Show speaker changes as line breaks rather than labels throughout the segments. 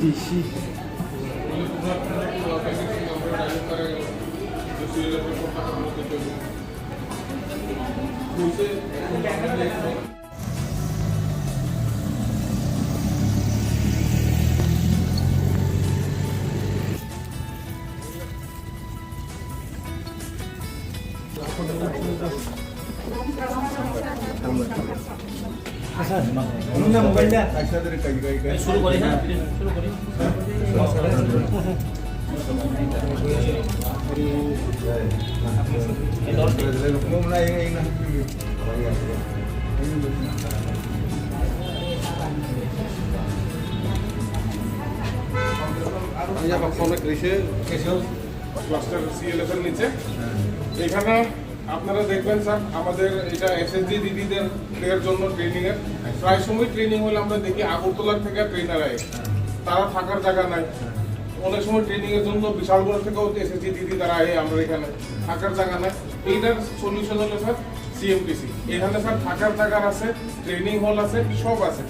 DC.
শুরু করি না শুরু করি
নিচে এখানে আপনারা দেখবেন স্যার আমাদের এটা এসএসজি দিদিদের জন্য ট্রেনিং এর প্রায় সময় ট্রেনিং হলে আমরা দেখি আগরতলার থেকে ট্রেনার আয় তারা থাকার জায়গা নাই অনেক সময় ট্রেনিং এর জন্য বিশালগড় থেকেও এসএসজি দিদি তারা আয় আমরা এখানে থাকার জায়গা নাই এইটার সলিউশন হলো স্যার সিএমটিসি এখানে স্যার থাকার জায়গা আছে ট্রেনিং হল আছে সব আছে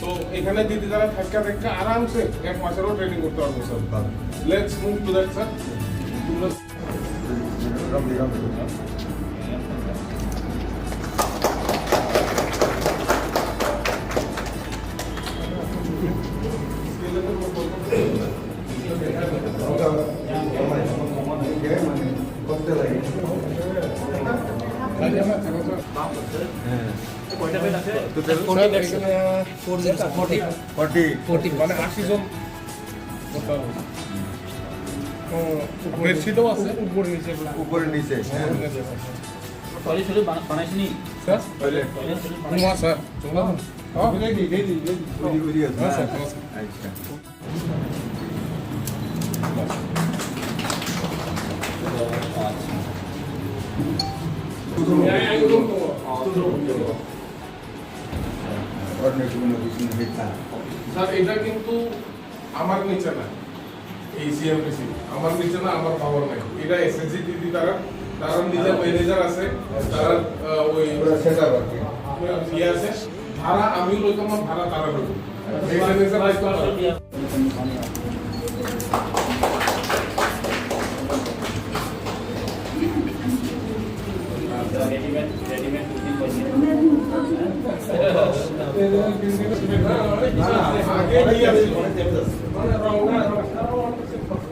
তো এখানে দিদি তারা থাকা আরামসে এক মাসেরও ট্রেনিং করতে পারবো sir let's move to that sir মানে 80 জন বেডশিটও আছে
উপরে নিচে
টয়লেট শুরু বানাইছিনি
স্যার না স্যার চলো স্যার এটা কিন্তু আমার নিচে না এই সিএমপিসি আমার নিচে না আমার পাওয়ার নাই এটা এসএসজি দিদি তারা নিজের ম্যানেজার আছে তারা ওই সেন্টার ইয়ে আছে ভাড়া আমিও লইতাম না ভাড়া তারা লইব এই ম্যানেজার দায়িত্ব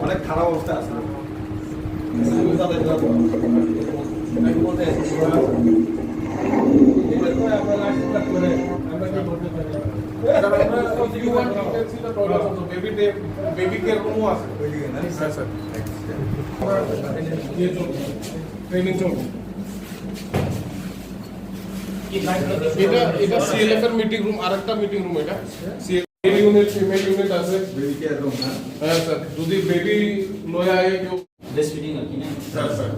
অনেক খারাপ অবস্থা আছে
বেবি কেয়ার রুমও আছে ট্রেনিং চলবে এটা সিএলএফ এর মিটিং রুম আরেকটা মিটিং রুম এটা সিএলএফ ইউনিট ফিমেল ইউনিট আছে
বেবি কেয়ার রুম না
হ্যাঁ স্যার যদি বেবি লয়ে আয় কেউ
ব্রেস্ট ফিডিং আর কি না
স্যার স্যার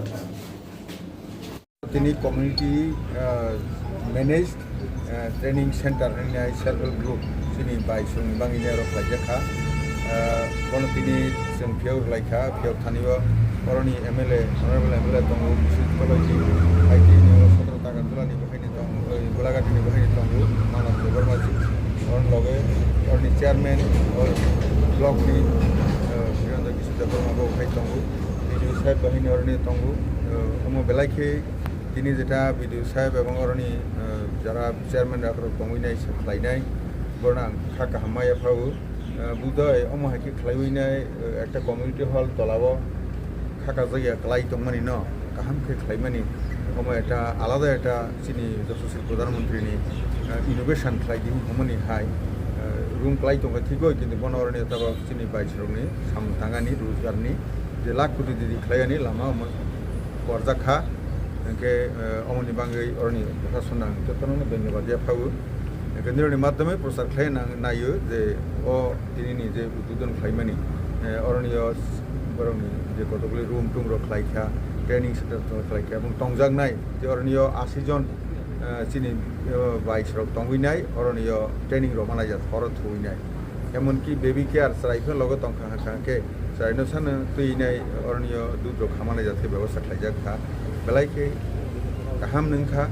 তিনি কমিউনিটি ম্যানেজ ट्रेनिंग सेंटर होनाय सेल्फ हेल्प ग्रुप जोंनि बायसुं बाङैनो रखलायजाखा बन दिनै जों बेयाव लायखा बेयाव थानायाव बर'नि एमएलए अनारेबल एमएलए दङ बिसोर कलेजनि आइटि सदर दागानतलानि बाहायनो दं गलाघाटनि बाहायनो दङ मानास बरमाजि अरन लगे अरनि चेयारमेन ब्लकनि बिरन्द किशोर बर्मा बाहाय दङ बिडिअ साहेब बाहायनो अरनि दङ अमो बेलायखे दिनै जेटा बिडिअ साहेब एवं अरनि যারা চেয়ারম্যান দংনাই খাইনাই বরং থাকা হামায়াফাও বুধয় অমহাকি খাইনাই একটা কমিউনিটি হল তলাব খাকা জায়গা খাই দংমানি ন কাহামকে খাইমানি অম একটা আলাদা একটা চিনি যশস্বী প্রধানমন্ত্রীনি ইনোভেশন খাইদি হমানি হাই রুম খাই দং ঠিকই কিন্তু বনরনি তাবা চিনি বাইসরনি সামতাঙ্গানি রোজগারনি যে লাখ কোটি দিদি খাইয়ানি লামা করজাখা के अमनि बांगै अरनि प्रशासन जतननो धन्यवाद जाफावो केन्द्रनि माध्यमे प्रचार खालामनायो जे अ दिनैनि जे उद्बोधन खालामनानै अरनिय बरंनि जे कतगुली रुम टुम रखलायखा ट्रेनिं सेन्टार रखलायखा এবং टंजांनाय जे अरनिय 80 जन चिनि बाइस रक टंगैनाय अरनिय ट्रेनिं रमानाय जा खरच होइनाय एमनकि बेबी केयार साइफोर लगे टंखा हाखाके साइनो सान तैनाय अरनिय दुध खामानाय जाथे व्यवस्था खालायजाखा बेलायखे गाहाम नोंखा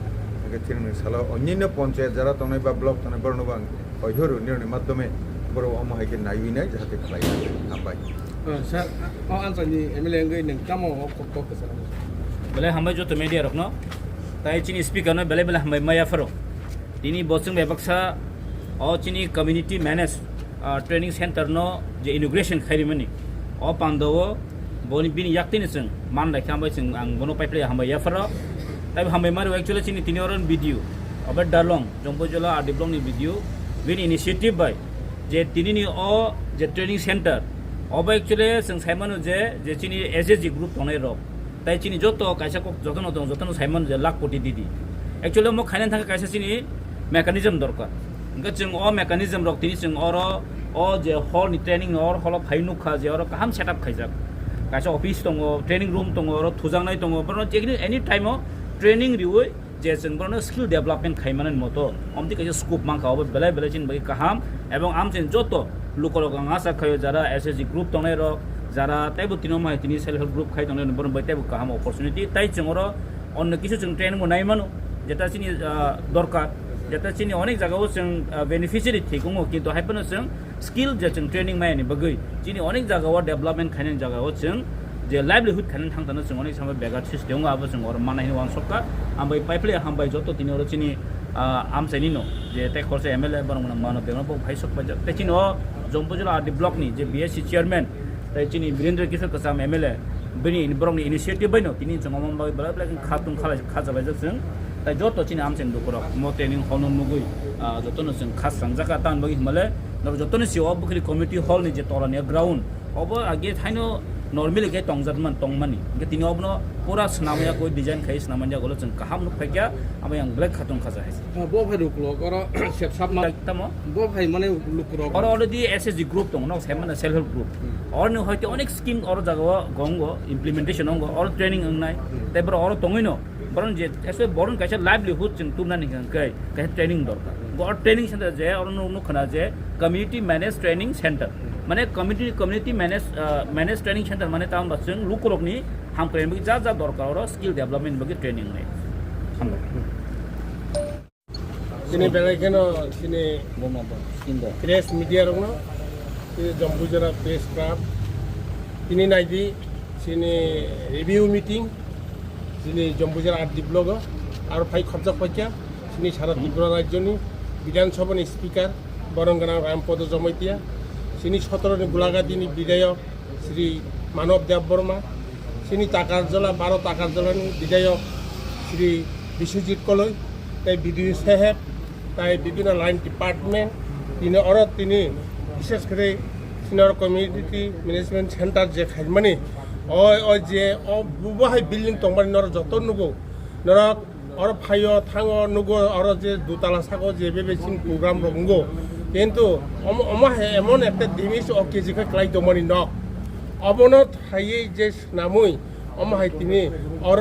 थिरनो सालाव अन्यान्य पञ्चायत যারা तंनाय बा ब्लक तंनाय बरनबां हयहरु निर्णय माध्यमे बर' अमाहायके नायविनाय जाहाथे खालायनानै हामबाय
Sir, answernya MLA nggak neng kamu kok ke sana.
Bela hambai jo to media rok no. Tai chini speaker no bela hambai maya faro. Dini bosung bebaksa o chini community manage training center no je inauguration khairi mani. O pandawo boni bini yaktin sing man la hambai sing ang bono pipe hambai ya faro. Tai hambai maru actually chini tinoron video. Obat dalong jompo jola adiblong ni video. Bini initiative by je tini ni o je training center. অবা actually जों Simon जे चिनि SSG group दंनाय रक ताइ चिनि जत कायसा जतन दं जतन साइमन जे लाख कोटी दिदि एक्चुअली म खायनाय थांगा कायसा चिनि मेकानिजम दरकार इंगा जों अ मेकानिजम रक तिनि जों अर अ जे हल नि ट्रेनिं अर हल फाइनु खा जे अर काहाम सेटअप खायजाक कायसा अफिस दङ ट्रेनिं रूम दङ अर थुजांनाय दङ बरन जेखिनि एनी टाइम ट्रेनिं रिवै जे जों बरन स्किल डेभलपमेन्ट खायमानन मतो अमति कायसा स्कोप मांखा अब बेलाय बेलाय चिन बागि काहाम एवं आम जों जत लोकल आशा खायो जरा एसएसजी ग्रुप दंनाय रक जरा ताइबो तिनो माय तिनि सेल्फ हेल्प ग्रुप खाय दंनाय बरन बाय ताइबो काहाम अपरचुनिटी ताइ जोंर अन्य किछु जों ट्रेनिं मोनाय मानो जेता चिनि दरकार जेता चिनि अनेक जागायाव जों बेनिफिशियारि थिगुङो किन्तु हायपनो जों स्किल जे जों ट्रेनिं मायनि बगै चिनि अनेक जागायाव डेभलपमेन्ट खायनाय जागायाव जों जे लाइवलीहुड खायनाय थांतानो जों अनेक समय बेगार सिस्टेम आबो जों अर मानायनि वान सबका आमबाय पाइपले हामबाय जत तिनि अर चिनि आमसाइनि न जे ताइ खरसे एमएलए बरन मानो बेनो फाइ सकबाय ताइ चिनि जम्पुजला आदि ब्लक नि जे बीएससी चेयरमैन ताइ चिनि वीरेंद्र किशोर कसाम एमएलए बिनि बरंनि इनिशिएटिभ बायनो तिनि जंगम बाय बला बला खातुम खाजाबाय जों ताइ जत चिनि आमसेन दुखर म ट्रेनिं हल नुगुइ जतनो जों खास संजाका तान बगि हिमाले न जतनो सिओ बखरि कमिटि हल नि जे तरानि ग्राउन्ड अब आगे थाइनो नर्मेली के तंगजातमान तंगमानि के तिनि अबनो पूरा स्नामया कोइ डिजाइन खाइ स्नामया गलो जों काहाम नुफायया आबै आं ब्लेक खातुम खाजा हाइस
Bo phai luklo koro set sap na.
तमो
Bo phai mane lukro.
और अलरेडी एसएसजी ग्रुप दङ न साइमन सेल्फ हेल्प ग्रुप और न हयतो अनेक स्किम और जागाव गंगो इम्प्लिमेंटेशन अंग और ट्रेनिंग अंगनाय तेबर और तंगैनो बरन जे एसे बरन कायसे लाइवलीहुड जों तुमनानि गंकै काय ट्रेनिं दरकार और ट्रेनिं सेंटर जे और नु खना जे कम्युनिटी मैनेज ट्रेनिंग सेंटर माने कम्युनिटी मैनेज ट्रेनिंग सेंटर माने ताम बासजों लुकलकनि हामप्रेन बि जा दरकार और स्किल डेभलपमेन्ट बगि ट्रेनिं नै हामबाय
Sini belakangnya sini press media orang no, sini Jambujara press club, sini naidi, sini review meeting, sini Jambujara art blogger, aru fai khorja pacha, sini Sara Tripura Rajyoni, Bidhan Sabha ni speaker, Barangana Rampodo Jamaitia, sini 17 ni Gulagati ni Bidayak, Sri Manav Dev Burma, sini Takarjala, 12 Takarjala ni Bidayak, Sri Biswajit Koloi, tai BDO Saheb, তাই বিভিন্ন line department তিনি অরত তিনি বিশেষ করে senior community management centre যে খাইমানি অ যে অ বুবাহাই building তংবানি নর যত নুগো নরক অর ফাইও থাঙো নুগো অর যে দুতলা সাগো যে বেবেসিন প্রোগ্রাম রঙ্গো কিন্তু অমাহে এমন একটা জিনিস অ কেজিকে ক্লাই দমানি নক অবনত হাইয়ে যে নামুই অমাহাই তিনি অর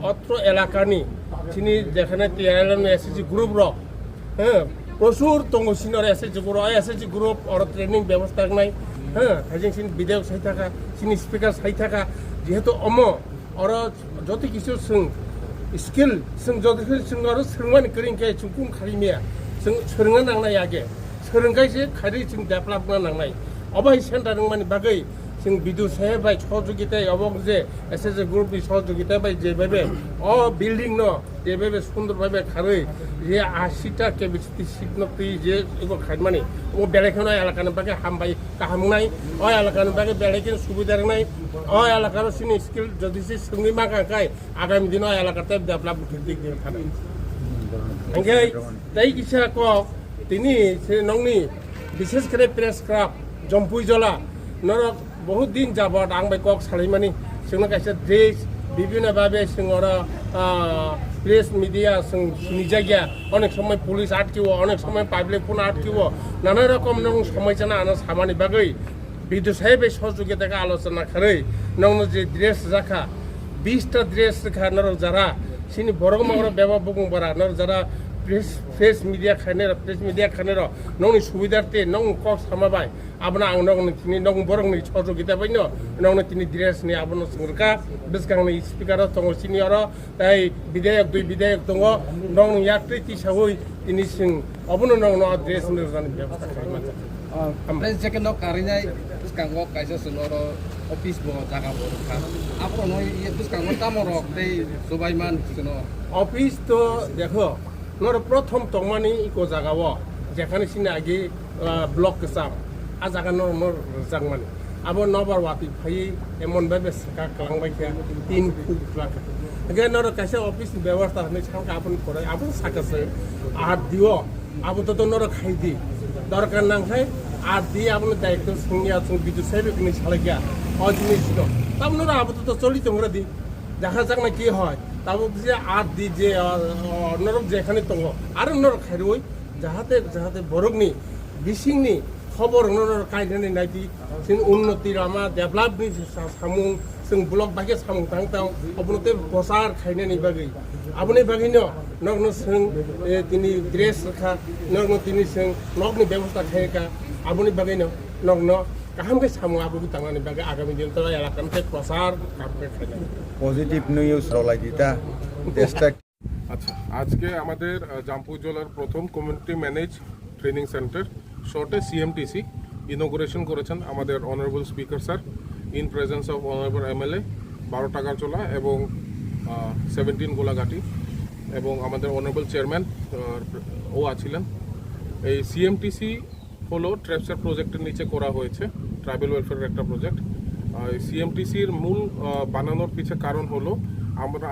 অত্র এলাকানি তিনি যেখানে টিআরএলএম এসএসজি গ্রুপ রক হ্যাঁ প্রচুর তঙ্গ সিনিয়র এসএসজি গ্রুপ আর ট্রেনিং ব্যবস্থা নাই হ্যাঁ হাইজিং সিন বিধায়ক সাই থাকা সিনি স্পিকার সাই থাকা যেহেতু আর যত কিছু जों স্কিল जों যত जों আর सोंमानि करिंके चुकुम खारिमिया जों सोलोंनो नांनाय आगे सोलोंगायसे खारि जों डेभलप नांनाय अबाय सेन्टार मानि बागै जों बिदु साहेब बाय सहयोगिता अबं जे एसएसजी ग्रुप नि सहयोगिता बाय जे बेबे अ बिल्डिं न जे बेबे सुंदर भाबे खारै जे 80 टा केबिसिटी सिट न पि जे एगो खाइमानि ओ बेलेखनो एलाकानि बागे हामबाय काहामनाय अ एलाकानि बागे बेलेखिन सुबिदा नाय अ एलाकानि सिनि स्किल जदिसि सोंनि मागाखाय आगामी दिनाव एलाकाते डेभलप दिक दिक थानाय अंगे ताइ किसा क तिनि से नंनि विशेष करे प्रेस क्लब जम्पुइजला नरक बहुत दिन जाबत आं बाय कक सालायमानि जोंनो कायसे ड्रेस विभिन्न भाबे जों प्रेस मीडिया जों निजागिया अनेक समय पुलिस आटकिवो अनेक समय पाब्लिक फोन आटकिवो नाना रकम नों समयजना आना सामानि बागै बिदु साहेब सहयोगिताका आलोचना खारै नंनो जे ड्रेस जाखा 20 टा ड्रेस जाखा नर जरा सिनि बरगमागर बेबा बुगुं बारा नर जरा प्रेस मीडिया खाने नौनि सुबिदार्थे नौ कक सामाबाय आबना आं नौनि तिनि नौ बरंनि सहयोगिता बायनो नौनि तिनि ड्रेसनि आबनो संरका बिसगांनि स्पिकार दङ सिनियर ताइ विधायक दुई विधायक दङ नौनि यात्री तिसावै तिनि सिं अबनो नौनो ड्रेस निर्माण व्यवस्था खालामना
Ompres jaket no karinai terus kanggo kaisa senoro office bo jaga bo kan. Apa no iya terus kanggo tamorok tei Subaiman seno.
Office তো দেখো নর প্রথম তমানি ইকো জাগাও যেখানে সিনে আগে ব্লক কেসাম আ জাগা নর নর জাগমানি আবো নবার ওয়াতি ফাই এমন ভাবে সাকা কালাংবাই কে 3 ফুট লাখ আগে নর কাছে অফিস ব্যবস্থা হনে সাকা আপন করে আপন সাকাছে আর দিও আবো তো নর খাই দি দরকার না খাই আর দি আপন দায়িত্ব সঙ্গে আছে বিদ্যুৎ সাহেব কিনে ছালে গিয়া অজিনিস ছিল তাম নর আবো তো চলি তোমরা দি দেখা যাক না কি হয় তারপর যে আর দি যে নরক যেখানে দङ আরো নরক খাইরই যাহাতে যাহাতে বরগনি বিসিংনি খবর নরক কাইনাनै नायदि जों उन्नति लामा डेभलपनि सामुं जों ब्लक बागे सामुं थांताव अबनते बसार खाइनानै बागै आबनि बागैनो नगनो जों तिनि ड्रेस खा नगनो तिनि जों नगनि व्यवस्था खायका आबनि बागैनो नगनो কাহামকে সামু আবুকে তাঙ্গানি বাগে আগামী দিন তো এলাকাতে প্রসার কামকে খাইনা
পজিটিভ নিউজ রলাই দিতা টেস্টটা
আচ্ছা আজকে আমাদের জামপুই জেলার প্রথম কমিউনিটি ম্যানেজ ট্রেনিং সেন্টার শর্টে সিএমটিসি ইনোগ্রেশন করেছেন আমাদের honourable speaker sir in presence of honourable MLA 12 টাকারচোলা এবং 17 গোলাঘাটি এবং আমাদের অনারেবল চেয়ারম্যান ও আছিলেন। এই সিএমটিসি হলো ট্র্যাপসার প্রজেক্টের নিচে করা হয়েছে, ট্রাইবাল ওয়েলফেয়ারের একটা প্রজেক্ট। সিএমটিসির মূল বানানোর পিছে কারণ হলো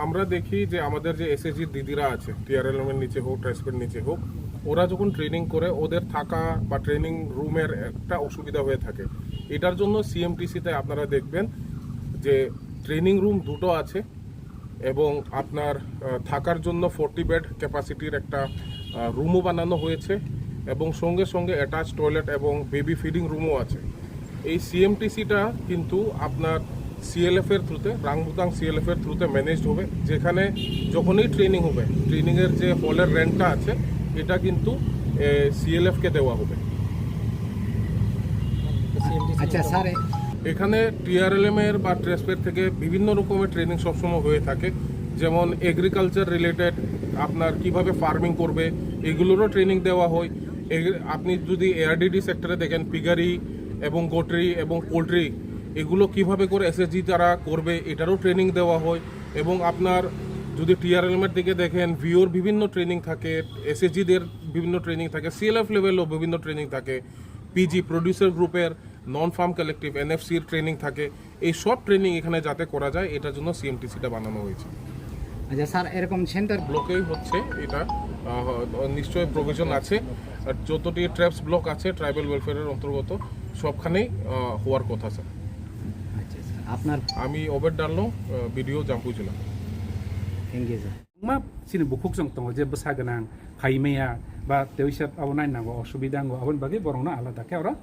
আমরা দেখি যে আমাদের যে এসএসজির দিদিরা আছে টিআরএলএমের নিচে হোক ট্রাইস্পের নিচে হোক, ওরা যখন ট্রেনিং করে ওদের থাকা বা ট্রেনিং রুমের একটা অসুবিধা হয়ে থাকে। এটার জন্য সিএমটিসিতে আপনারা দেখবেন যে ট্রেনিং রুম দুটো আছে এবং আপনার থাকার জন্য 40 বেড ক্যাপাসিটির একটা রুমও বানানো হয়েছে এবং সঙ্গে সঙ্গে অ্যাটাচ টয়লেট এবং বেবি ফিডিং রুমও আছে। এই সিএমটিসিটা কিন্তু আপনার সিএলএফ এর থ্রুতে রাংবুতাং সিএলএফ এর থ্রুতে ম্যানেজড হবে, যেখানে যখনই ট্রেনিং হবে ট্রেনিংয়ের যে হলের রেন্টটা আছে এটা কিন্তু সিএলএফকে দেওয়া হবে।
আচ্ছা স্যার,
এখানে টিআরএলএম এর বা ট্রেসপের থেকে বিভিন্ন রকমের ট্রেনিং সবসময় হয়ে থাকে, যেমন এগ্রিকালচার রিলেটেড আপনার কিভাবে ফার্মিং করবে এগুলোরও ট্রেনিং দেওয়া হয়। আপনি যদি এআরডিডি সেক্টরে দেখেন পিগারি এবং গোটরি এবং পোলট্রি এগুলো কিভাবে করে এসএসজি তারা করবে এটারও ট্রেনিং দেওয়া হয়। এবং আপনার যদি টিআরএলএমের দিকে দেখেন ভিওর বিভিন্ন ট্রেনিং থাকে, এসএসজিদের বিভিন্ন ট্রেনিং থাকে, সিএলএফ লেভেলও বিভিন্ন ট্রেনিং থাকে, পিজি প্রডিউসার গ্রুপের নন ফার্ম কালেকটিভ এনএফসির ট্রেনিং থাকে। এই সব ট্রেনিং এখানে যাতে করা যায় এটার জন্য সিএমটিসিটা বানানো হয়েছে।
আচ্ছা স্যার, এরকম সেন্টার
ব্লকেই হচ্ছে এটা, নিশ্চয়ই প্রভিশন আছে। আর যতটি ট্র্যাপস ব্লক আছে ট্রাইবাল ওয়েলফেয়ারের অন্তর্গত সবখানেই হওয়ার কথা স্যার।
আচ্ছা স্যার, আপনার
আমি ওবের ডালনো ভিডিও জাম্পুই জেলা।
Thank you sir.
मा सिनि बुखुक जों दङ जे बसा गोनां खाइमेया बा तेवसिया आबो नायनांगौ असुबिदा नांगौ आबोन बागै बरंनो आलादा के आरो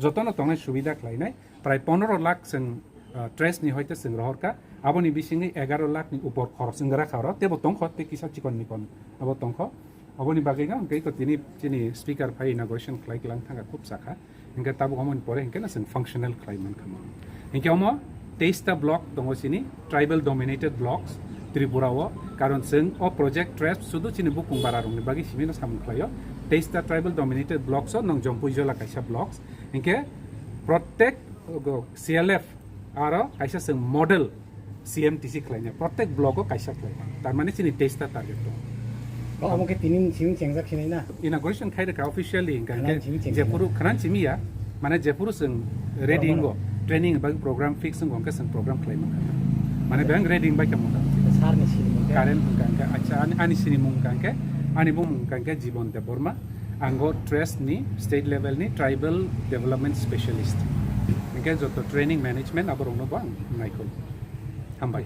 जतनो तंनाय सुबिदा खालायनाय प्राय 15 लाख जों ट्रेसनि हयतो जों रहरका आबोनि बिसिङै 11 लाखनि उपर खरस जों राखा आरो तेबो तंख ते किसा चिकननि कोन आबो तंख आबोनि बागै गां गै तो तिनि स्पिकार फाइ इनॉग्रेशन खालायलां थांगा खूब साखा इनका ताबो हमन परे इनका जों फांक्शनल खालायमान खामो इनका हम 23 टा ब्लक दङ सिनि ट्राइबल डोमिनेटेड ब्लक्स त्रिपुराओ कारण जों अ प्रोजेक्ट ट्रेस सुदु चिनि बुकुं बारा रंनि बागै सिमिनो सामख्लायो 23 टा ट्राइबल डोमिनेटेड ब्लक्स नों जम्पुई जला काइसा ब्लक्स इनके प्रत्येक सीएलएफ आरो काइसा जों मॉडल सीएमटीसी खालायनाय प्रत्येक ब्लकआव काइसा खालायनाय तारमाने चिनि 23 टा टारगेट दं
अमके तिनिन सिमिं चेंजा खिनाय ना
इनॉग्रेशन खायरका ऑफिशियली इनका जेपुरु खरान चिमिया माने जेपुरु जों रेडिंग ट्रेनिंग बा प्रोग्राम फिक्स जों गंका जों प्रोग्राम खालायमा माने बें रेडिंग बाय केमन
सारनि सिनि
कारेन मुंकांके अच्छा आनि सिनि मुंकांके आनि बुं मुंकांके जीवन देबरमा आंगो ट्रेसनि स्टेट लेवलनि ट्राइबल डेवलपमेंट स्पेशलिस्ट इनके जतो ट्रेनिंग मैनेजमेंट आबरंनो बा नायखौ हामबाय।